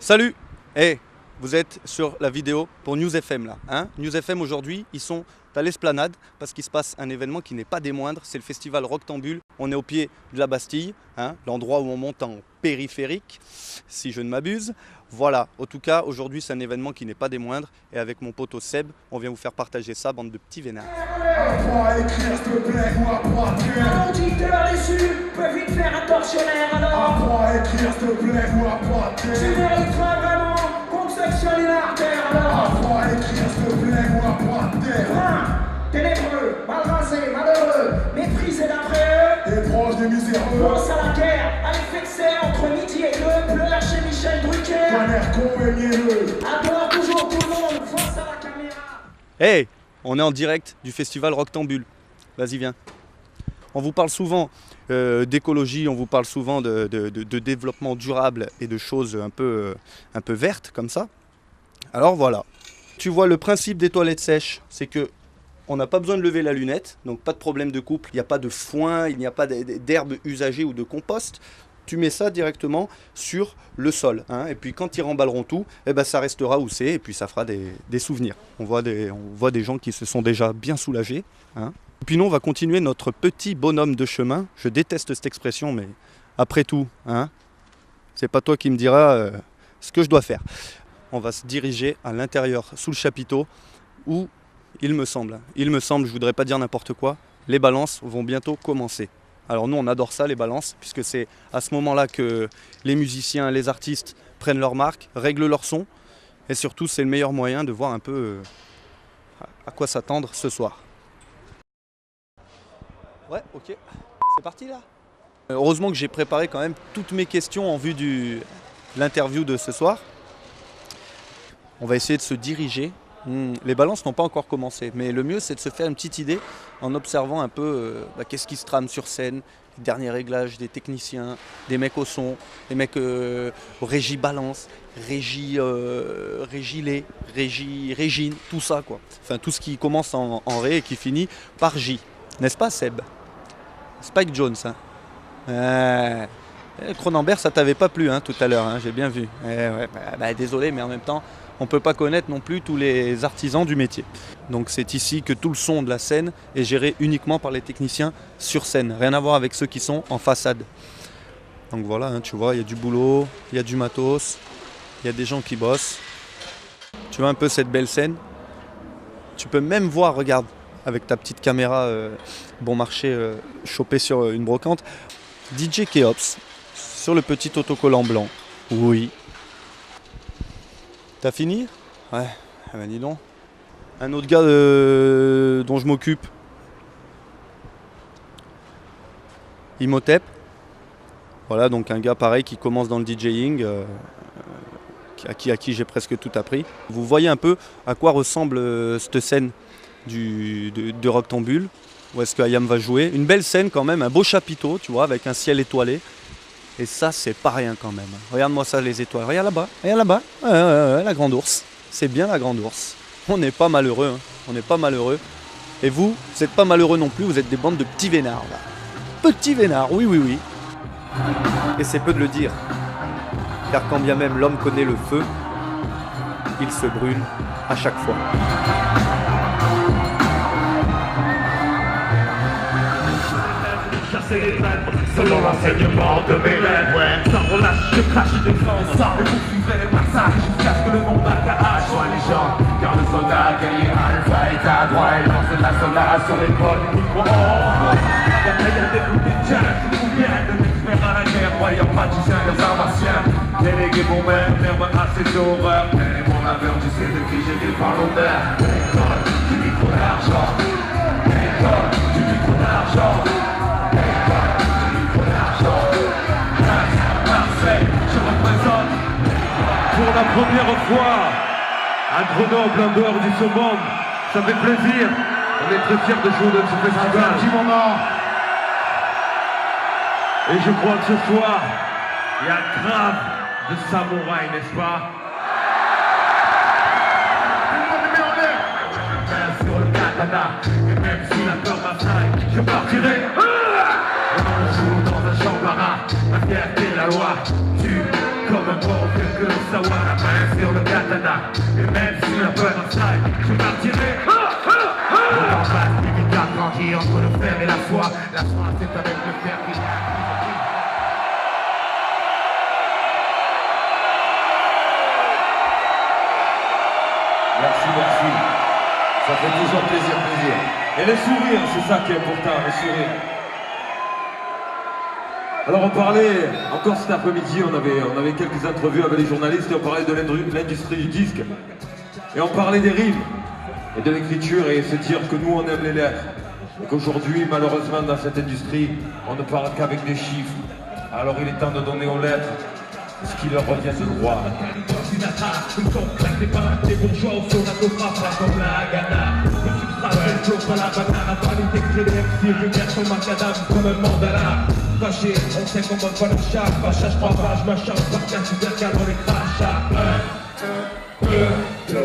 Salut. Vous êtes sur la vidéo pour News FM là. Hein, News FM aujourd'hui, ils sont à l'Esplanade parce qu'il se passe un événement qui n'est pas des moindres, c'est le festival Rocktambule. On est au pied de la Bastille, hein, l'endroit où on monte en périphérique, si je ne m'abuse. Voilà, en tout cas, aujourd'hui c'est un événement qui n'est pas des moindres et avec mon poteau Seb, on vient vous faire partager ça, bande de petits vénards. L'auditeur déçu peut vite faire un tortionnaire alors. Écrire s'il te plaît ou à pas Tu mériterais vraiment qu'on te sectionne une artère alors. Écrire s'il te plaît ou à pas Ténébreux, mal rasé, malheureux, méprisé d'après eux. Et proche des miséreux. Pense à la guerre, à l'effet de serre entre midi et deux. Pleure chez Michel Drucker. Ton air con et mielleux. Adore toujours tout le monde face à la caméra. On est en direct du festival Rocktambule. Vas-y, viens. On vous parle souvent d'écologie, on vous parle souvent de développement durable et de choses un peu vertes comme ça. Alors voilà. Tu vois, le principe des toilettes sèches, c'est que on n'a pas besoin de lever la lunette, donc pas de problème de couple, il n'y a pas de foin, il n'y a pas d'herbe usagée ou de compost. Tu mets ça directement sur le sol, hein, et puis quand ils remballeront tout, ça restera où c'est, et puis ça fera des souvenirs. On voit des gens qui se sont déjà bien soulagés. Hein. Et puis nous, on va continuer notre petit bonhomme de chemin. Je déteste cette expression, mais après tout, hein, c'est pas toi qui me diras ce que je dois faire. On va se diriger à l'intérieur, sous le chapiteau, où il me semble, je voudrais pas dire n'importe quoi, les balances vont bientôt commencer. Alors nous on adore ça, les balances, puisque c'est à ce moment-là que les musiciens, les artistes prennent leur marque, règlent leur son, et surtout c'est le meilleur moyen de voir un peu à quoi s'attendre ce soir. Ouais, ok, c'est parti là. Heureusement que j'ai préparé quand même toutes mes questions en vue de l'interview de ce soir. On va essayer de se diriger. Les balances n'ont pas encore commencé, mais le mieux c'est de se faire une petite idée en observant un peu qu'est-ce qui se trame sur scène, les derniers réglages des techniciens, des mecs au son, des mecs aux régie balance, régie lait, régine, tout ça quoi. Enfin tout ce qui commence en ré et qui finit par J. N'est-ce pas Seb? Spike Jones, hein. Cronenberg ça t'avait pas plu hein, tout à l'heure, hein, j'ai bien vu. Désolé mais en même temps on ne peut pas connaître non plus tous les artisans du métier. Donc c'est ici que tout le son de la scène est géré uniquement par les techniciens sur scène. Rien à voir avec ceux qui sont en façade. Donc voilà, hein, tu vois, il y a du boulot, il y a du matos, il y a des gens qui bossent. Tu vois un peu cette belle scène. Tu peux même voir, regarde, avec ta petite caméra bon marché chopée sur une brocante, DJ Keops sur le petit autocollant blanc. Oui. T'as fini? Ouais, dis donc. Un autre gars dont je m'occupe. Imhotep. Voilà, donc un gars pareil qui commence dans le DJing, à qui j'ai presque tout appris. Vous voyez un peu à quoi ressemble cette scène de Rocktambule, où est-ce que Ayam va jouer. Une belle scène quand même, un beau chapiteau, tu vois, avec un ciel étoilé. Et ça, c'est pas rien quand même. Regarde-moi ça, les étoiles. Regarde là-bas. La grande ours. C'est bien la grande ours. On n'est pas malheureux. Hein. On n'est pas malheureux. Et vous n'êtes pas malheureux non plus. Vous êtes des bandes de petits vénards. Là. Petits vénards, oui. Et c'est peu de le dire. Car quand bien même l'homme connaît le feu, il se brûle à chaque fois. Selon l'enseignement de mes rêves, sans relâche, je crache, je défends. Sans le poursuivre les passages, jusqu'à ce que le monde arrache. Sois les gens, car le soldat guerrier alpha est à droite. Et lance la soldat sur l'épaule du micro-ondes. La taille des coups de jazz, qui convient de m'expert à la guerre, voyant magicien des arts martiens. Délégué mon-même, terme à ces horreurs. Et mon labeur, tu sais de qui j'ai des parlementaires. L'école du micro d'argent. L'école du micro d'argent. Je représente pour la première fois à Grenoble, en dehors du summum. Ça fait plaisir. On est très fiers de jouer dans ce festival. Un petit moment. Et je crois que ce soir, il y a grave de samouraï, n'est-ce pas? Tout le monde est mis en l'air. Sur le katana, et même si la peur m'assaille, je partirai. On joue dans un champ marin, la fierté, la loi. Tu comme un bon vieux que le savoir. katana. Et même si la peur m'entraille, je partirai. Le temps passe, les guitares grandit entre le fer et la foi. La foi, c'est avec le fer qui... Merci, merci. Ça fait toujours plaisir. Et les sourires, c'est ça qui est important, les sourires. Alors on parlait, encore cet après-midi, on avait quelques interviews avec les journalistes et on parlait de l'industrie du disque. Et on parlait des rimes et de l'écriture et se dire que nous on aime les lettres. Et qu'aujourd'hui, malheureusement, dans cette industrie, on ne parle qu'avec des chiffres. Alors il est temps de donner aux lettres ce qui leur revient de droit. Des bourgeois au sonatographe, comme la Ghana. Le substrat, le flow, pas la banane. À part les textes et les MC, je viens sur ma macadam comme un mandala. Fâché, on sait qu'on monte pas le chat. Fâchage, je crois pas, je m'acharne par 15 super cas dans les crachats. 1, 2, 2,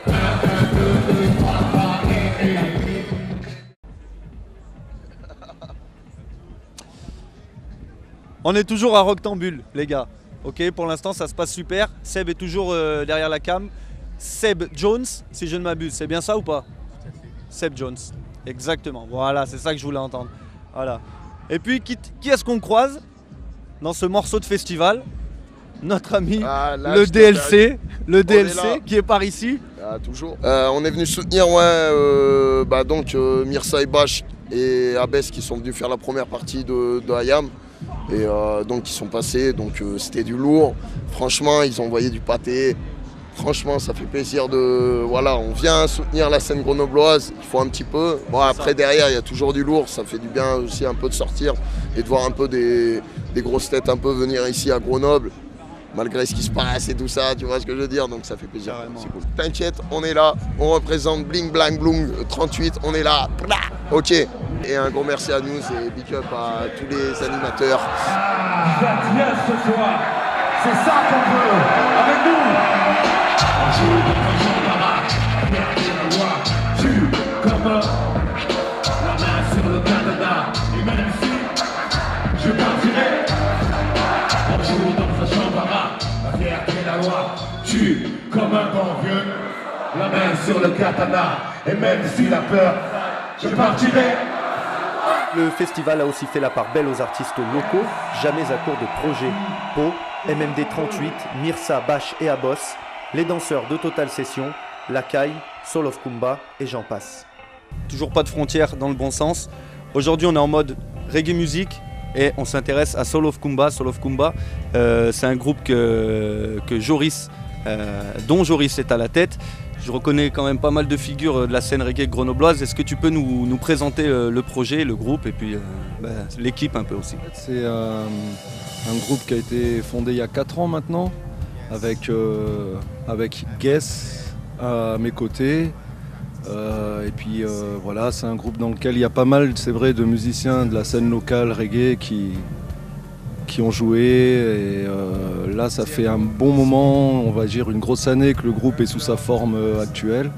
1, 2, 2, 3, 3, et... On est toujours à Rectambule, les gars. Ok, pour l'instant ça se passe super. Seb est toujours derrière la cam. Seb Jones, si je ne m'abuse, c'est bien ça ou pas? Seb Jones, exactement. Voilà, c'est ça que je voulais entendre. Voilà. Et puis, qui est-ce qu'on croise dans ce morceau de festival? Notre ami, le DLC, qui est par ici. Ah, toujours. On est venu soutenir Mirsa et Bash et Abès qui sont venus faire la première partie de IAM. Et donc ils sont passés, donc c'était du lourd. Franchement, ils ont envoyé du pâté. Franchement, ça fait plaisir de... Voilà, on vient soutenir la scène grenobloise, il faut un petit peu. Bon, après, derrière, il y a toujours du lourd. Ça fait du bien aussi un peu de sortir et de voir un peu des grosses têtes un peu venir ici à Grenoble. Malgré ce qui se passe et tout ça, tu vois ce que je veux dire, donc ça fait plaisir. C'est cool. T'inquiète, on est là, on représente Bling Blang Bloom 38, on est là. Ok. Et un gros merci à nous et big up à tous les animateurs. Viens ce soir, c'est ça qu'on veut, avec nous. On joue dans un champ baraque, regardez la loi, tue comme la main sur le Canada. Et même si je partirai, on joue dans un champ baraque, la fierté et la loi, tue comme un bon vieux. La main sur le katana, et même si la peur, je partirai. Le festival a aussi fait la part belle aux artistes locaux, jamais à court de projets. Pau, MMD 38, Mirsa, Bash et Abos, les danseurs de Total Session, Lacaille, Soul of Kumba et j'en passe. Toujours pas de frontières dans le bon sens. Aujourd'hui, on est en mode reggae music et on s'intéresse à Soul of Kumba. Soul of Kumba, c'est un groupe dont Joris est à la tête. Je reconnais quand même pas mal de figures de la scène reggae grenobloise. Est-ce que tu peux nous présenter le projet, le groupe et puis l'équipe un peu aussi? C'est un groupe qui a été fondé il y a 4 ans maintenant, avec Guess à mes côtés. Et puis voilà, c'est un groupe dans lequel il y a pas mal, c'est vrai, de musiciens de la scène locale reggae qui ont joué. Et là, ça fait un bon moment, on va dire une grosse année que le groupe est sous sa forme actuelle.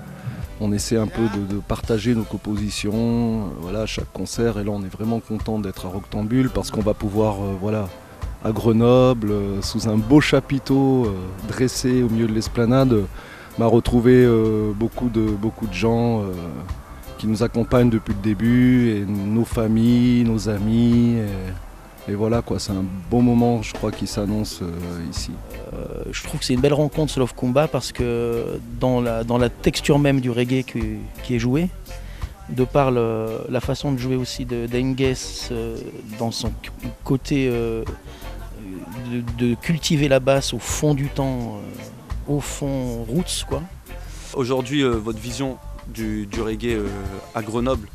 On essaie un peu de partager nos compositions à chaque concert. Et là, on est vraiment content d'être à Rectambule parce qu'on va pouvoir, à Grenoble, sous un beau chapiteau dressé au milieu de l'esplanade, retrouver beaucoup de gens qui nous accompagnent depuis le début, et nos familles, nos amis. Et voilà quoi, c'est un bon moment, je crois, qui s'annonce ici. Je trouve que c'est une belle rencontre, Soul of Kumba, parce que dans la texture même du reggae qui est joué, de par la façon de jouer aussi d'Enges, dans son côté de cultiver la basse au fond du temps, au fond roots quoi. Aujourd'hui, votre vision du reggae à Grenoble?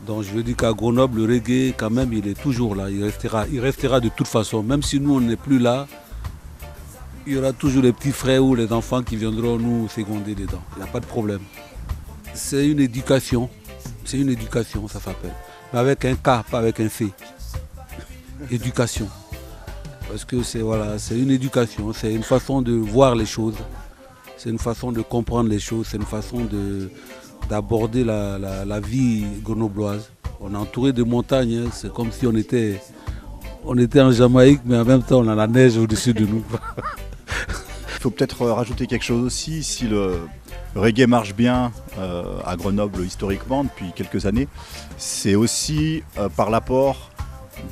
Donc je veux dire qu'à Grenoble, le reggae, quand même, il est toujours là. Il restera de toute façon. Même si nous, on n'est plus là, il y aura toujours les petits frères ou les enfants qui viendront nous seconder dedans. Il n'y a pas de problème. C'est une éducation. C'est une éducation, ça s'appelle. Mais avec un K, pas avec un C. Éducation. Parce que c'est une éducation. C'est une façon de voir les choses. C'est une façon de comprendre les choses. C'est une façon d'aborder la vie grenobloise. On est entouré de montagnes, hein. C'est comme si on était en Jamaïque, mais en même temps on a la neige au-dessus de nous. faut peut-être rajouter quelque chose aussi. Si le reggae marche bien à Grenoble historiquement depuis quelques années, c'est aussi par l'apport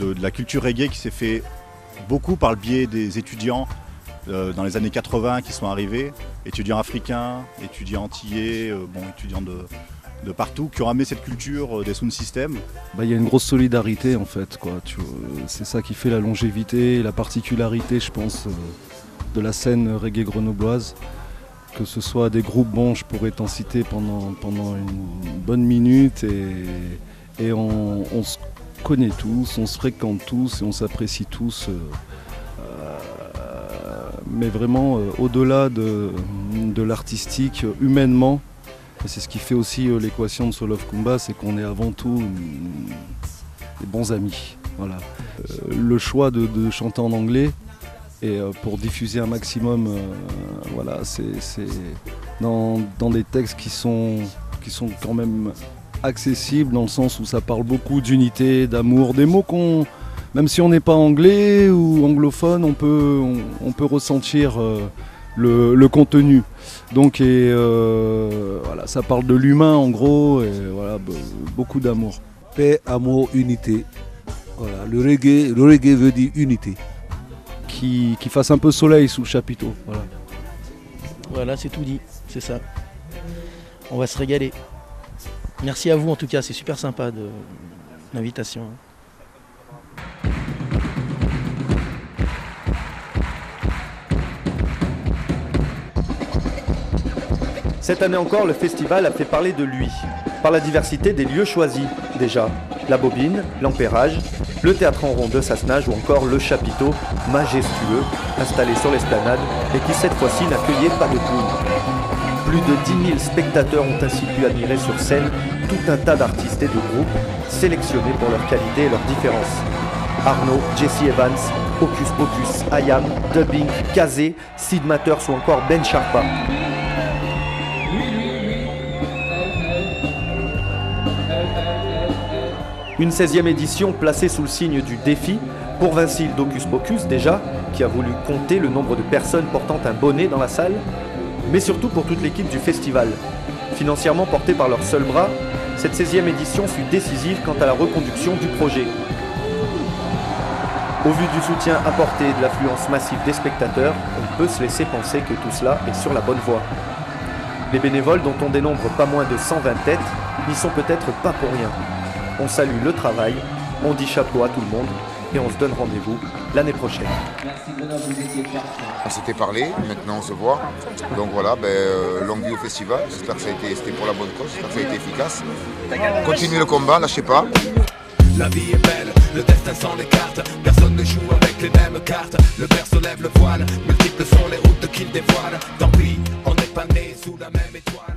de la culture reggae qui s'est fait beaucoup par le biais des étudiants dans les années 80 qui sont arrivés, étudiants africains, étudiants antillais, étudiants de partout, qui ont amené cette culture des sound systems. Il y a une grosse solidarité en fait, quoi. C'est ça qui fait la longévité, la particularité, je pense, de la scène reggae grenobloise. Que ce soit des groupes, je pourrais t'en citer pendant une bonne minute, et on se connaît tous, on se fréquente tous et on s'apprécie tous. Mais vraiment au-delà de l'artistique, humainement. Et c'est ce qui fait aussi l'équation de So Love Kumba, c'est qu'on est avant tout des bons amis. Voilà. Le choix de chanter en anglais, et pour diffuser un maximum, c'est dans des textes qui sont quand même accessibles, dans le sens où ça parle beaucoup d'unité, d'amour, des mots qu'on, même si on n'est pas anglais ou anglophone, on peut ressentir le contenu. Donc ça parle de l'humain en gros, et beaucoup d'amour. Paix, amour, unité. Voilà, le reggae veut dire unité. Qui fasse un peu soleil sous le chapiteau. Voilà, c'est tout dit, c'est ça. On va se régaler. Merci à vous en tout cas, c'est super sympa de l'invitation. Cette année encore, le festival a fait parler de lui, par la diversité des lieux choisis déjà. La Bobine, l'Ampérage, le Théâtre en rond de Sassenage ou encore le Chapiteau, majestueux, installé sur l'esplanade et qui cette fois-ci n'accueillait pas de poules. Plus de 10 000 spectateurs ont ainsi pu admirer sur scène tout un tas d'artistes et de groupes sélectionnés pour leur qualité et leurs différences. Arnaud, Jesse Evans, Hocus Pocus, IAM, Dubbing, Kazé, Sid Matters ou encore Ben Sharpa. Une 16e édition placée sous le signe du défi pour Vincile d'Hocus Pocus déjà, qui a voulu compter le nombre de personnes portant un bonnet dans la salle, mais surtout pour toute l'équipe du festival. Financièrement portée par leur seul bras, cette 16e édition fut décisive quant à la reconduction du projet. Au vu du soutien apporté et de l'affluence massive des spectateurs, on peut se laisser penser que tout cela est sur la bonne voie. Les bénévoles, dont on dénombre pas moins de 120 têtes, n'y sont peut-être pas pour rien. On salue le travail, on dit chapeau à tout le monde et on se donne rendez-vous l'année prochaine. On s'était parlé, maintenant on se voit. Donc voilà, longue vie au festival. J'espère que c'était pour la bonne cause, j'espère que ça a été efficace. Continuez le combat, lâchez pas. La vie est belle, le destin sans les cartes. Personne ne joue avec les mêmes cartes. Le berceau lève le voile, multiples sont les routes qu'il dévoile. Tant pis, on n'est pas né sous la même étoile.